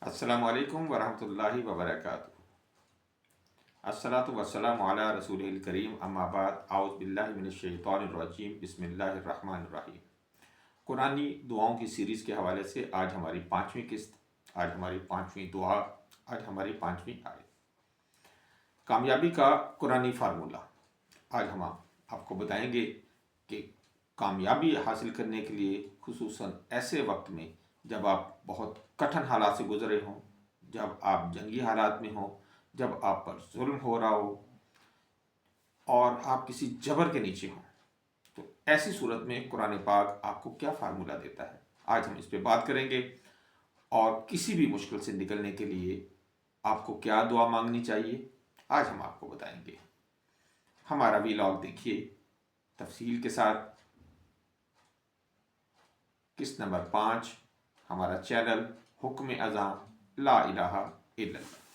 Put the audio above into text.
السلام علیکم ورحمۃ اللہ وبرکاتہ۔ الصلاۃ والسلام علی رسول الکریم، اما بعد، اعوذ باللہ من الشیطان الرجیم، بسم اللہ الرحمن الرحیم۔ قرآنی دعاؤں کی سیریز کے حوالے سے آج ہماری 5ویں قسط، آج ہماری 5ویں دعا، آج ہماری 5ویں آیت، کامیابی کا قرآنی فارمولہ۔ آج ہم آپ کو بتائیں گے کہ کامیابی حاصل کرنے کے لیے، خصوصاً ایسے وقت میں جب آپ بہت کٹھن حالات سے گزرے ہوں، جب آپ جنگی حالات میں ہوں، جب آپ پر ظلم ہو رہا ہو اور آپ کسی جبر کے نیچے ہوں، تو ایسی صورت میں قرآن پاک آپ کو کیا فارمولہ دیتا ہے، آج ہم اس پہ بات کریں گے۔ اور کسی بھی مشکل سے نکلنے کے لیے آپ کو کیا دعا مانگنی چاہیے، آج ہم آپ کو بتائیں گے۔ ہمارا ویلاگ دیکھیے تفصیل کے ساتھ۔ قسط نمبر 5، ہمارا چینل حکم اذاں لا الہ الا اللہ۔